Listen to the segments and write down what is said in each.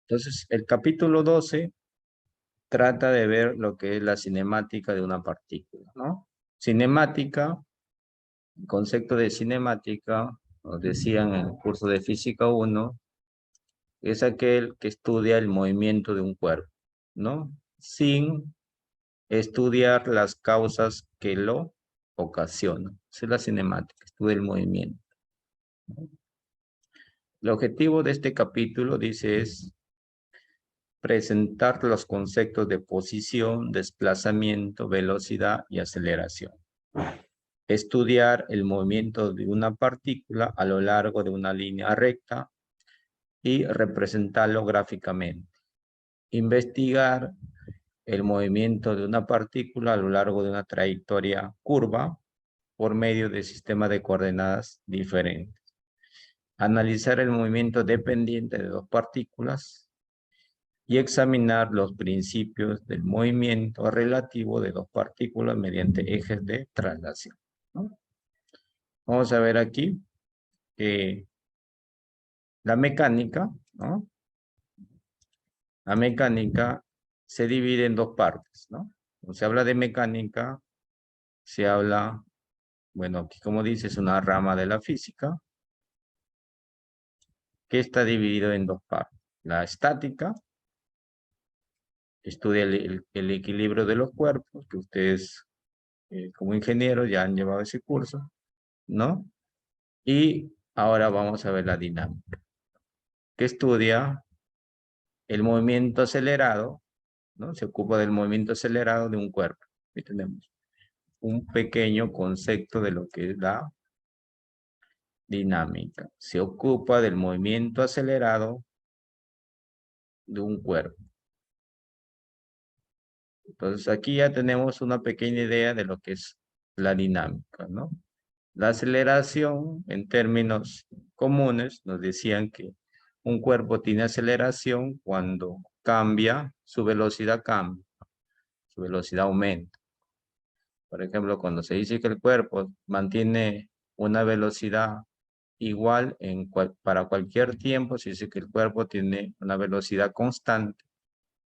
Entonces, el capítulo 12 trata de ver lo que es la cinemática de una partícula, ¿no? Cinemática, el concepto de cinemática, nos decían en el curso de Física 1, es aquel que estudia el movimiento de un cuerpo, ¿no? Sin estudiar las causas que lo ocasionan. Esa es la cinemática, estudia el movimiento. El objetivo de este capítulo, dice, es presentar los conceptos de posición, desplazamiento, velocidad y aceleración. Estudiar el movimiento de una partícula a lo largo de una línea recta y representarlo gráficamente. Investigar el movimiento de una partícula a lo largo de una trayectoria curva por medio de sistemas de coordenadas diferentes. Analizar el movimiento dependiente de dos partículas y examinar los principios del movimiento relativo de dos partículas mediante ejes de traslación, ¿no? Vamos a ver aquí la mecánica, ¿no? La mecánica se divide en dos partes, ¿no? Cuando se habla de mecánica, se habla, bueno, aquí como dice, es una rama de la física que está dividido en dos partes. La estática, estudia el equilibrio de los cuerpos, que ustedes como ingenieros ya han llevado ese curso, ¿no? Y ahora vamos a ver la dinámica, que estudia el movimiento acelerado, ¿no? Se ocupa del movimiento acelerado de un cuerpo. Aquí tenemos un pequeño concepto de lo que es la dinámica. Se ocupa del movimiento acelerado de un cuerpo. Entonces aquí ya tenemos una pequeña idea de lo que es la dinámica, ¿no? La aceleración, en términos comunes, nos decían que un cuerpo tiene aceleración cuando cambia, su velocidad aumenta. Por ejemplo, cuando se dice que el cuerpo mantiene una velocidad igual para cualquier tiempo, se dice que el cuerpo tiene una velocidad constante,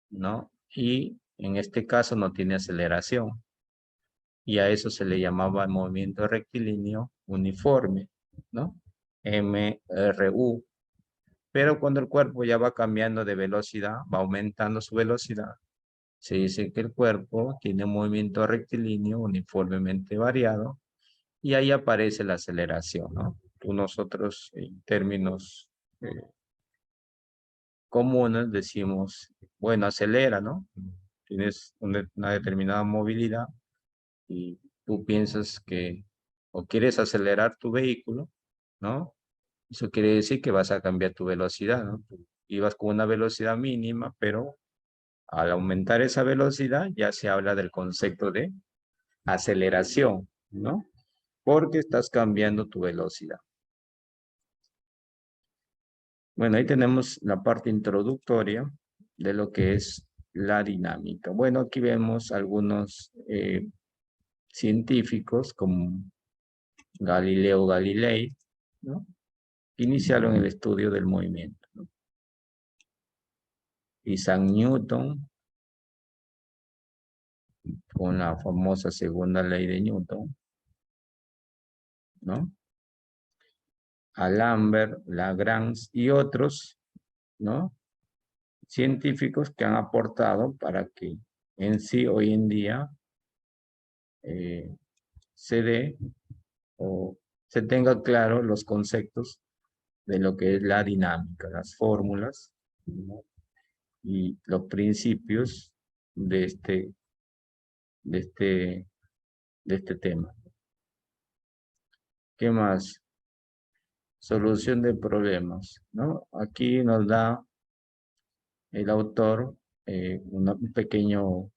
¿no? Y en este caso no tiene aceleración. Y a eso se le llamaba movimiento rectilíneo uniforme, ¿no? MRU. Pero cuando el cuerpo ya va cambiando de velocidad, va aumentando su velocidad, se dice que el cuerpo tiene un movimiento rectilíneo uniformemente variado y ahí aparece la aceleración, ¿no? Nosotros en términos comunes decimos, bueno, acelera, ¿no? Tienes una determinada movilidad y tú piensas que o quieres acelerar tu vehículo, ¿no? Eso quiere decir que vas a cambiar tu velocidad, ¿no? Tú ibas con una velocidad mínima, pero al aumentar esa velocidad ya se habla del concepto de aceleración, ¿no? Porque estás cambiando tu velocidad. Bueno, ahí tenemos la parte introductoria de lo que es la dinámica. Bueno, aquí vemos algunos científicos como Galileo Galilei, ¿no? Iniciaron el estudio del movimiento, ¿no? Isaac Newton, con la famosa segunda ley de Newton, ¿no? Alembert, Lagrange y otros, ¿no? Científicos que han aportado para que en sí hoy en día se dé o se tenga claro los conceptos de lo que es la dinámica, las fórmulas, ¿no? Y los principios de de este, de este tema. ¿Qué más? Solución de problemas, ¿no? Aquí nos da el autor un pequeño,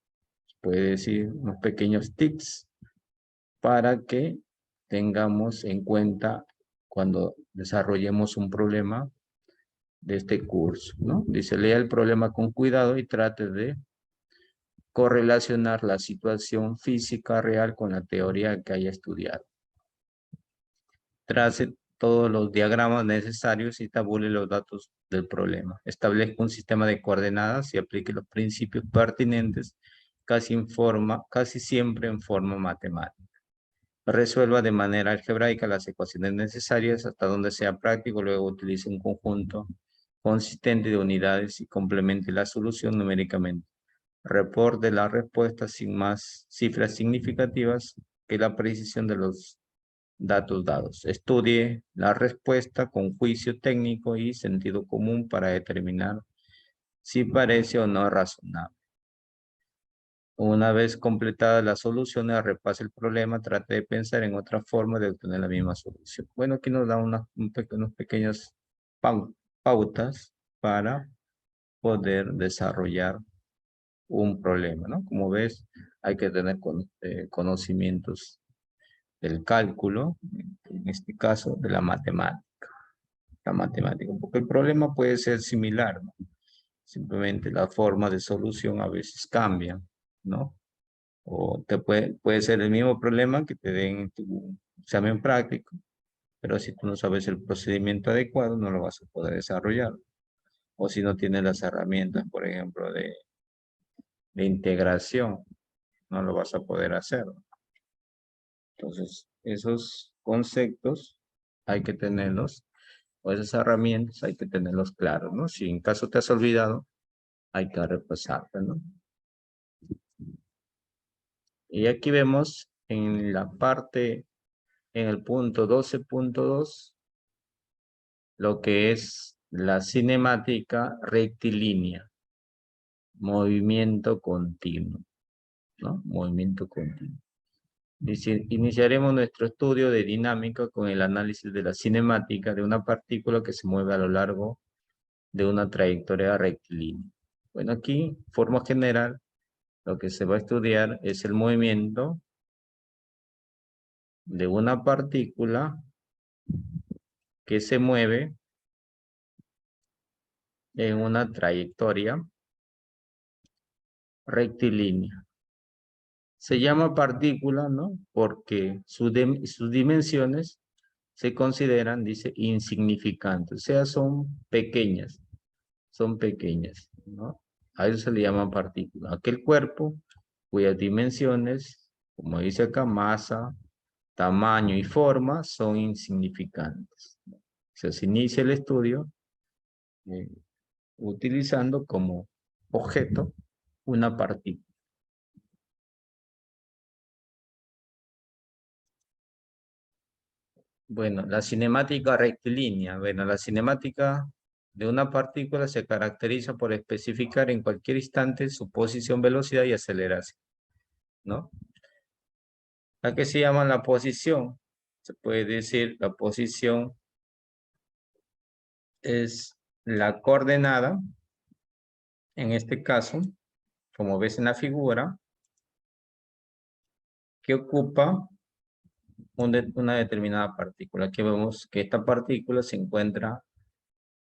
puede decir, unos pequeños tips para que tengamos en cuenta cuando desarrollemos un problema de este curso, ¿no? Dice, lea el problema con cuidado y trate de correlacionar la situación física real con la teoría que haya estudiado. todos los diagramas necesarios y tabule los datos del problema. Establezca un sistema de coordenadas y aplique los principios pertinentes casi siempre en forma matemática. Resuelva de manera algebraica las ecuaciones necesarias hasta donde sea práctico, luego utilice un conjunto consistente de unidades y complemente la solución numéricamente. Reporte la respuesta sin más cifras significativas que la precisión de los datos dados. Estudie la respuesta con juicio técnico y sentido común para determinar si parece o no razonable. Una vez completadas las soluciones, repase el problema, trate de pensar en otra forma de obtener la misma solución. Bueno, aquí nos da unos pequeñas pautas para poder desarrollar un problema, ¿no? Como ves, hay que tener conocimientos del cálculo, en este caso de la matemática. Porque el problema puede ser similar, ¿no? Simplemente la forma de solución a veces cambia, ¿no? O puede ser el mismo problema que te den en tu examen práctico, pero si tú no sabes el procedimiento adecuado, no lo vas a poder desarrollar. O si no tienes las herramientas, por ejemplo, de integración, no lo vas a poder hacer. Entonces, esos conceptos hay que tenerlos, o esas herramientas hay que tenerlos claros, ¿no? Si en caso te has olvidado, hay que repasarte, ¿no? Y aquí vemos en la parte, en el punto 12.2, lo que es la cinemática rectilínea, movimiento continuo, ¿no? Movimiento continuo. Iniciaremos nuestro estudio de dinámica con el análisis de la cinemática de una partícula que se mueve a lo largo de una trayectoria rectilínea. Bueno, aquí, forma general, lo que se va a estudiar es el movimiento de una partícula que se mueve en una trayectoria rectilínea. Se llama partícula, ¿no? Porque sus dimensiones se consideran, dice, insignificantes. O sea, son pequeñas, ¿no? A eso se le llama partícula. Aquel cuerpo cuyas dimensiones, como dice acá, masa, tamaño y forma, son insignificantes. O sea, se inicia el estudio eh, utilizando como objeto una partícula. Bueno, la cinemática rectilínea. Bueno, la cinemática de una partícula se caracteriza por especificar en cualquier instante su posición, velocidad y aceleración, ¿no? ¿A qué se llama la posición? Se puede decir la posición es la coordenada, en este caso, como ves en la figura, que ocupa una determinada partícula. Aquí vemos que esta partícula se encuentra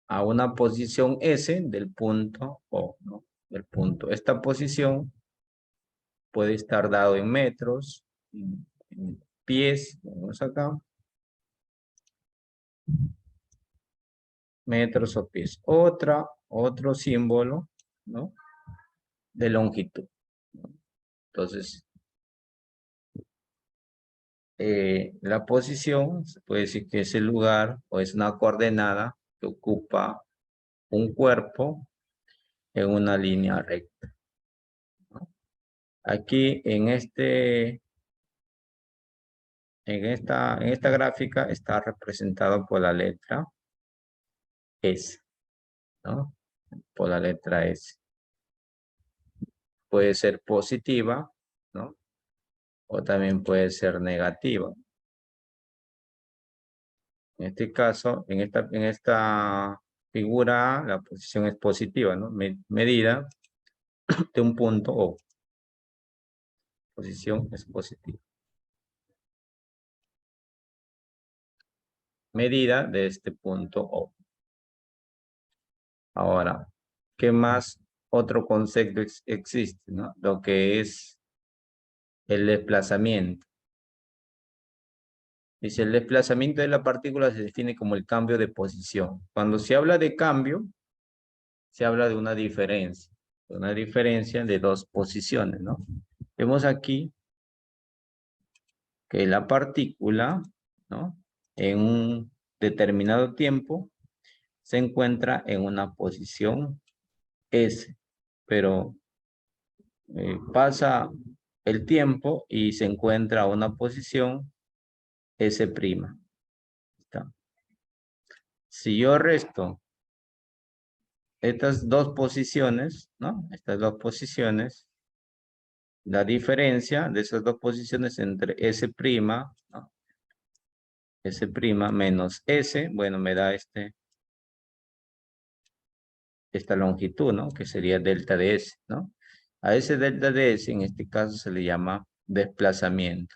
a una posición S del punto O, ¿no? Del punto. Esta posición puede estar dado en metros, en pies, vamos acá, metros o pies. Otro símbolo, ¿no? De longitud, ¿no? Entonces, la posición se puede decir que es el lugar o es una coordenada que ocupa un cuerpo en una línea recta, ¿no? Aquí en esta gráfica está representado por la letra S, ¿no? Por la letra S. Puede ser positiva, ¿no? O también puede ser negativa. En este caso, en esta figura A, la posición es positiva, ¿no? Medida de un punto O. Posición es positiva. Medida de este punto O. Ahora, ¿qué más otro concepto existe, ¿no? Lo que es el desplazamiento. Dice, el desplazamiento de la partícula se define como el cambio de posición. Cuando se habla de cambio, se habla de una diferencia de dos posiciones, ¿no? Vemos aquí que la partícula, ¿no? En un determinado tiempo se encuentra en una posición S, pero pasa el tiempo y se encuentra a una posición S'. ¿Está? Si yo resto estas dos posiciones, ¿no? Estas dos posiciones, la diferencia de esas dos posiciones entre S', ¿no? S' menos S, bueno, me da esta longitud, ¿no? Que sería delta de S, ¿no? A ese delta de S, en este caso, se le llama desplazamiento.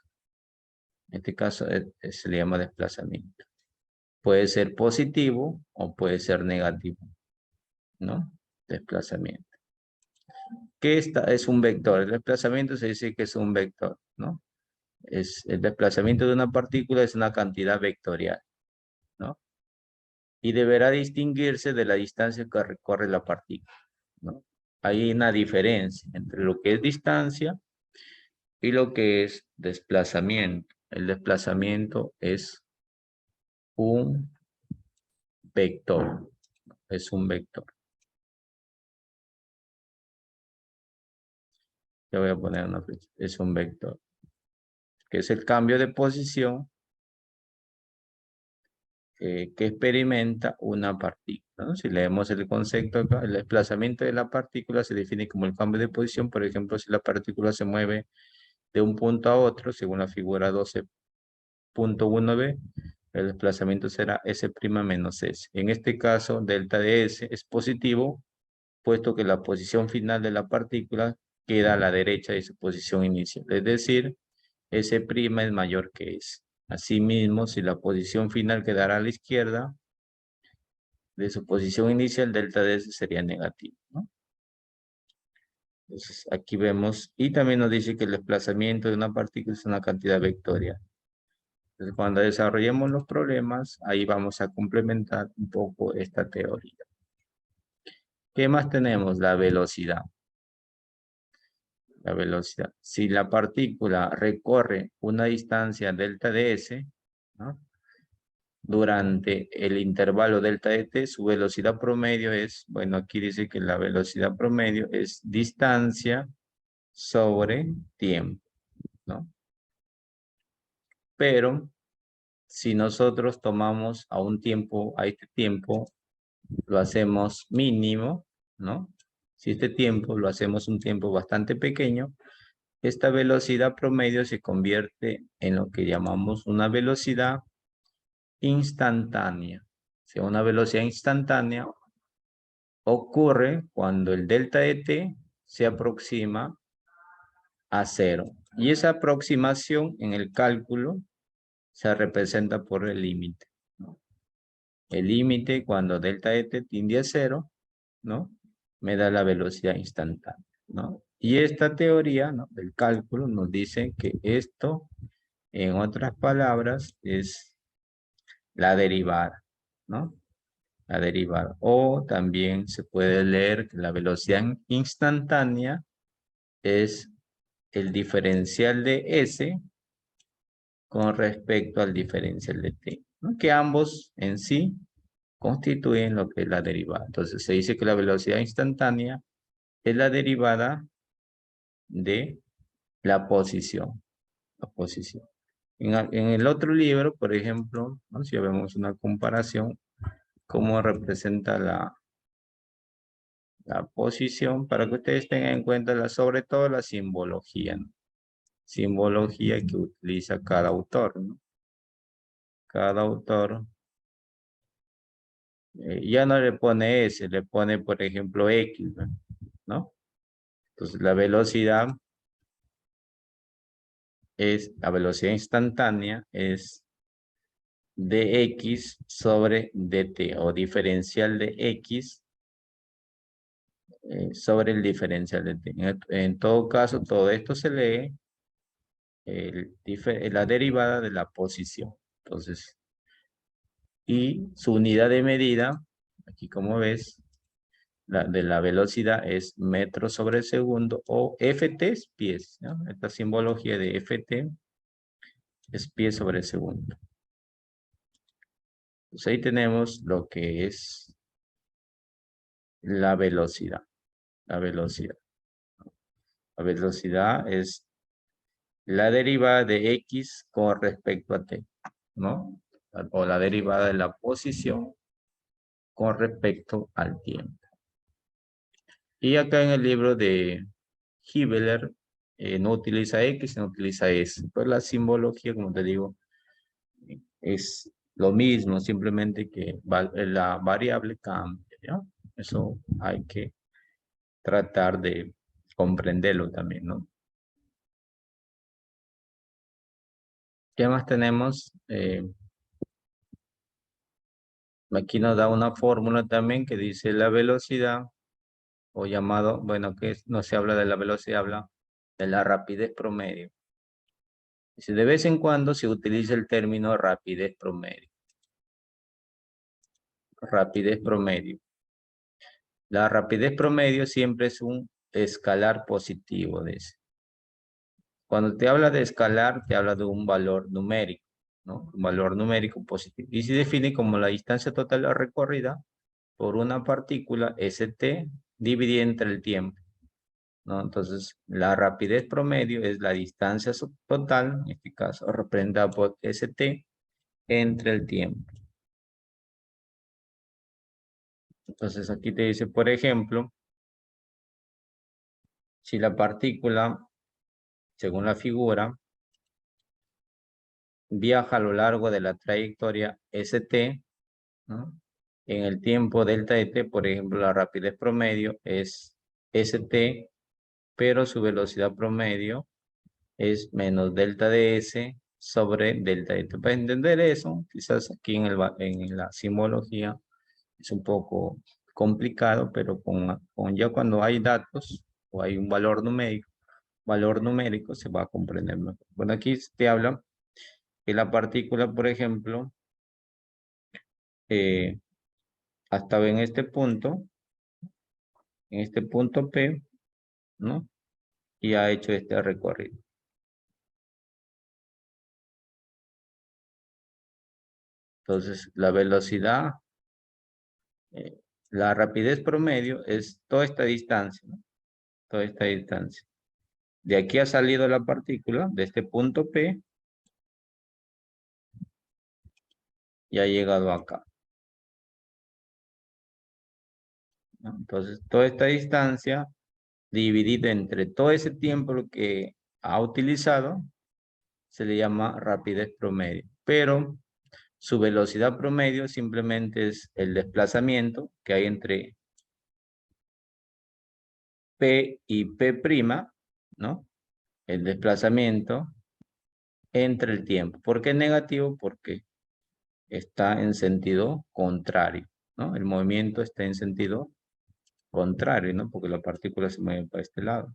En este caso, se le llama desplazamiento. Puede ser positivo o puede ser negativo, ¿no? Desplazamiento. ¿Qué es un vector? El desplazamiento se dice que es un vector, ¿no? El desplazamiento de una partícula es una cantidad vectorial, ¿no? Y deberá distinguirse de la distancia que recorre la partícula, ¿no? Hay una diferencia entre lo que es distancia y lo que es desplazamiento. El desplazamiento es un vector, es un vector. Ya voy a poner una flecha, es un vector, que es el cambio de posición que experimenta una partícula, ¿no? Si leemos el concepto acá, el desplazamiento de la partícula se define como el cambio de posición. Por ejemplo, si la partícula se mueve de un punto a otro, según la figura 12.1b, el desplazamiento será S' menos S. En este caso, delta de S es positivo, puesto que la posición final de la partícula queda a la derecha de su posición inicial. Es decir, S' es mayor que S. Asimismo, si la posición final quedara a la izquierda de su posición inicial, delta de S sería negativo, ¿no? Entonces, aquí vemos, y también nos dice que el desplazamiento de una partícula es una cantidad vectorial. Entonces, cuando desarrollemos los problemas, ahí vamos a complementar un poco esta teoría. ¿Qué más tenemos? La velocidad. La velocidad. Si la partícula recorre una distancia delta de S, ¿no? Durante el intervalo delta de t, su velocidad promedio es, bueno, aquí dice que la velocidad promedio es distancia sobre tiempo, ¿no? Pero si nosotros tomamos a este tiempo, lo hacemos mínimo, ¿no? Si este tiempo lo hacemos un tiempo bastante pequeño, esta velocidad promedio se convierte en lo que llamamos una velocidad instantánea. O sea, una velocidad instantánea ocurre cuando el delta de t se aproxima a 0. Y esa aproximación en el cálculo se representa por el límite, ¿no? El límite cuando delta de t tiende a 0, ¿no? Me da la velocidad instantánea, ¿no? Y esta teoría, ¿no?, del cálculo nos dice que esto, en otras palabras, es la derivada, ¿no? La derivada. O también se puede leer que la velocidad instantánea es el diferencial de S con respecto al diferencial de t, ¿no? Que ambos en sí constituyen lo que es la derivada. Entonces se dice que la velocidad instantánea es la derivada de la posición. La posición. En el otro libro, por ejemplo, ¿no?, si vemos una comparación, cómo representa la posición, para que ustedes tengan en cuenta sobre todo la simbología, ¿no? Simbología que utiliza cada autor, ¿no? Cada autor ya no le pone S, le pone, por ejemplo, X, ¿no? Entonces, la velocidad instantánea es dx sobre dt, o diferencial de x sobre el diferencial de t. En todo caso, todo esto se lee la derivada de la posición. Entonces, y su unidad de medida, aquí como ves, de la velocidad es metros sobre segundo o FT es pies, ¿no? Esta simbología de FT es pies sobre segundo. Pues ahí tenemos lo que es la velocidad. La velocidad. La velocidad es la derivada de X con respecto a T, ¿no? O la derivada de la posición con respecto al tiempo. Y acá en el libro de Hibbeler no utiliza X, no utiliza S. Pues la simbología, como te digo, es lo mismo, simplemente que la variable cambia, ¿no? Eso hay que tratar de comprenderlo también, ¿no? ¿Qué más tenemos? Aquí nos da una fórmula también que dice la velocidad, o llamado, bueno, que no se habla de la velocidad, habla de la rapidez promedio. Dice, de vez en cuando se utiliza el término rapidez promedio. Rapidez promedio. La rapidez promedio siempre es un escalar positivo, dice. Cuando te habla de escalar, te habla de un valor numérico, ¿no? Un valor numérico positivo. Y se define como la distancia total recorrida por una partícula, ST, dividida entre el tiempo, ¿no? Entonces, la rapidez promedio es la distancia total, en este caso, representada por ST, entre el tiempo. Entonces, aquí te dice, por ejemplo, si la partícula, según la figura, viaja a lo largo de la trayectoria ST, ¿no? En el tiempo delta de t, por ejemplo, la rapidez promedio es ST, pero su velocidad promedio es menos delta de S sobre delta de t. Para entender eso, quizás aquí en la simbología es un poco complicado, pero ya cuando hay datos o hay un valor numérico se va a comprender mejor. Bueno, aquí te habla que la partícula, por ejemplo, hasta en este punto P, ¿no? Y ha hecho este recorrido. Entonces, la velocidad, la rapidez promedio es toda esta distancia, ¿no? Toda esta distancia. De aquí ha salido la partícula, de este punto P, y ha llegado acá, ¿no? Entonces, toda esta distancia dividida entre todo ese tiempo que ha utilizado, se le llama rapidez promedio. Pero su velocidad promedio simplemente es el desplazamiento que hay entre P y P', ¿no? El desplazamiento entre el tiempo. ¿Por qué es negativo? Porque está en sentido contrario, ¿no? El movimiento está en sentido contrario, ¿no? Porque la partícula se mueve para este lado.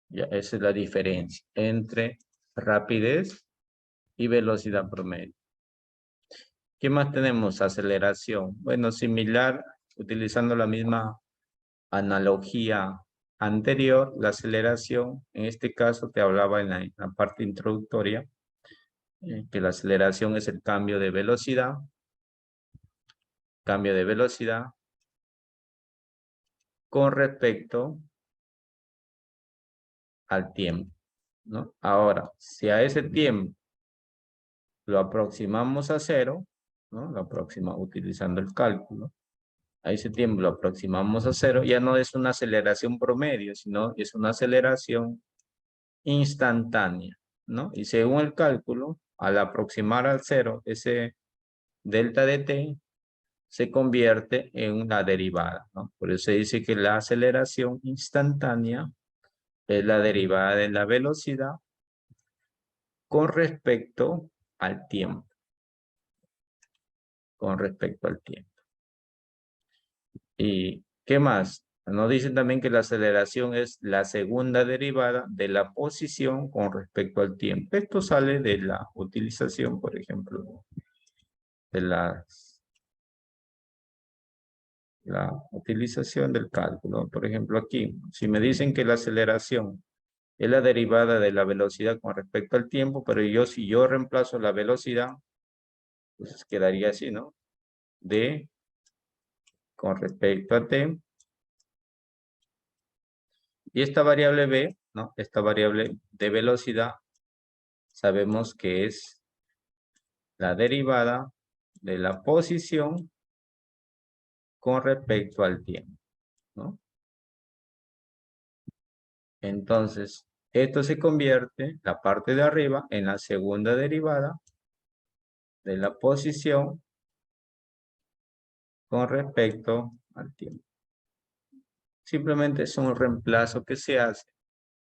Ya, esa es la diferencia entre rapidez y velocidad promedio. ¿Qué más tenemos? Aceleración. Bueno, similar, utilizando la misma analogía anterior, la aceleración, en este caso te hablaba en la parte introductoria, que la aceleración es el cambio de velocidad con respecto al tiempo, ¿no? Ahora, si a ese tiempo lo aproximamos a cero, ¿no? Lo aproximamos utilizando el cálculo. A ese tiempo lo aproximamos a cero, ya no es una aceleración promedio, sino es una aceleración instantánea, ¿no? Y según el cálculo, al aproximar al cero, ese delta de t se convierte en una derivada, ¿no? Por eso se dice que la aceleración instantánea es la derivada de la velocidad con respecto al tiempo. Con respecto al tiempo. ¿Y qué más? Nos dicen también que la aceleración es la segunda derivada de la posición con respecto al tiempo. Esto sale de la utilización, por ejemplo, de la utilización del cálculo. Por ejemplo, aquí, si me dicen que la aceleración es la derivada de la velocidad con respecto al tiempo, pero si yo reemplazo la velocidad, pues quedaría así, ¿no? D con respecto a t. Y esta variable b, ¿no? Esta variable de velocidad, sabemos que es la derivada de la posición con respecto al tiempo, ¿no? Entonces, esto se convierte, la parte de arriba, en la segunda derivada de la posición con respecto al tiempo. Simplemente es un reemplazo que se hace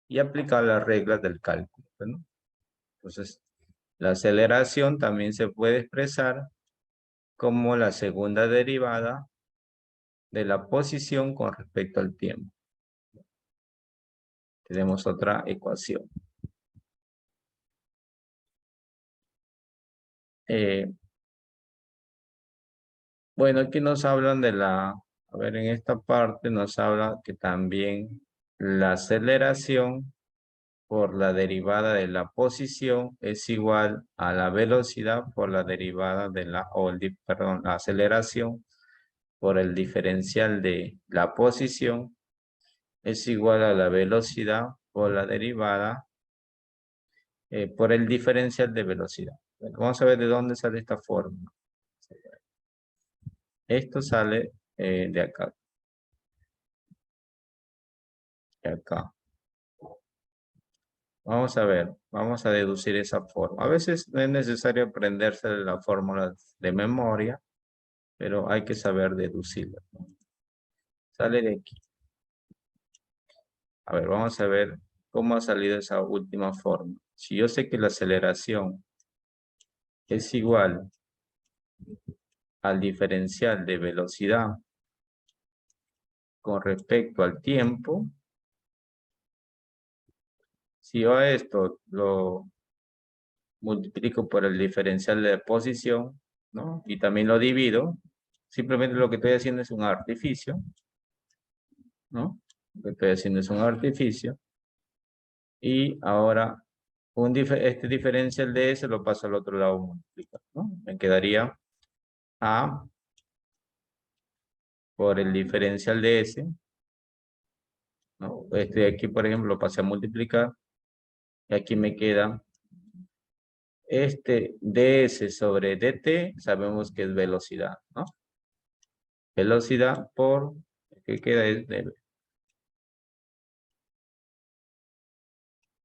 y aplicar las reglas del cálculo, ¿no? Entonces, la aceleración también se puede expresar como la segunda derivada de la posición con respecto al tiempo. Tenemos otra ecuación. Bueno, aquí nos hablan de a ver, en esta parte nos habla que también la aceleración por la derivada de la posición es igual a la velocidad por la derivada de perdón, la aceleración por el diferencial de la posición es igual a la velocidad por la derivada por el diferencial de velocidad. Bueno, vamos a ver de dónde sale esta fórmula. Esto sale de acá. De acá. Vamos a ver, vamos a deducir esa forma. A veces no es necesario aprenderse la fórmula de memoria, pero hay que saber deducirla. Sale de aquí. A ver, vamos a ver cómo ha salido esa última forma. Si yo sé que la aceleración es igual al diferencial de velocidad con respecto al tiempo, si yo a esto lo multiplico por el diferencial de posición, ¿no? Y también lo divido, simplemente lo que estoy haciendo es un artificio, ¿no? Lo que estoy haciendo es un artificio. Y ahora este diferencial de S lo paso al otro lado multiplicar, ¿no? Me quedaría A por el diferencial de S, ¿no? Este de aquí, por ejemplo, lo pasé a multiplicar. Y aquí me queda este ds sobre dt, sabemos que es velocidad, ¿no? Velocidad por, ¿qué queda? Es dv.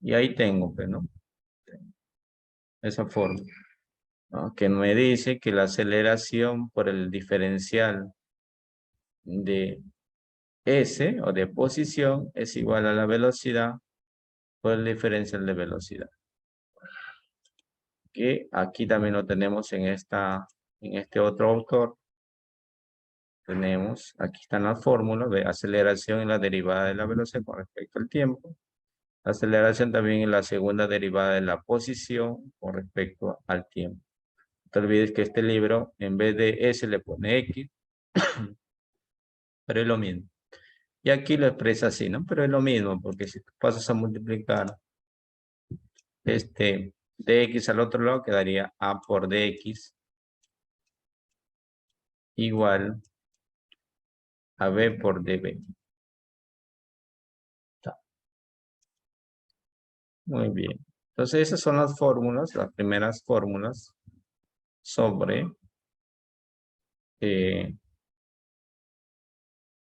Y ahí tengo, pues, ¿no? Esa forma, ¿no? Que me dice que la aceleración por el diferencial de S o de posición es igual a la velocidad por el diferencial de velocidad. Que aquí también lo tenemos en este otro autor. Tenemos, aquí están las fórmulas de aceleración en la derivada de la velocidad con respecto al tiempo. La aceleración también en la segunda derivada de la posición con respecto al tiempo. No te olvides que este libro, en vez de S, le pone X, pero es lo mismo. Y aquí lo expresa así, ¿no? Pero es lo mismo, porque si tú pasas a multiplicar dx al otro lado, quedaría A por dx igual a B por dB. Muy bien. Entonces esas son las fórmulas, las primeras fórmulas sobre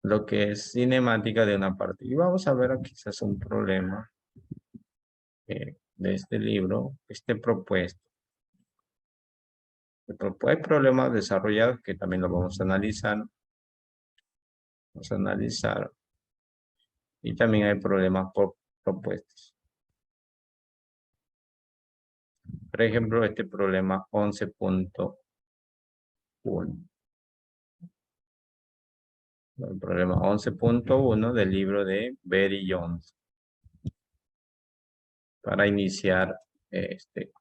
lo que es cinemática de una partida. Y vamos a ver aquí quizás un problema de este libro, propuesto. Hay problemas desarrollados que también lo vamos a analizar. Vamos a analizar. Y también hay problemas por propuestos. Por ejemplo, este problema 11.1. El problema 11.1 del libro de Betty Jones. Para iniciar este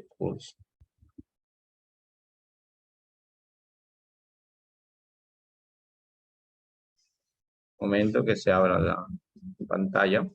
curso. Momento que se abra la pantalla.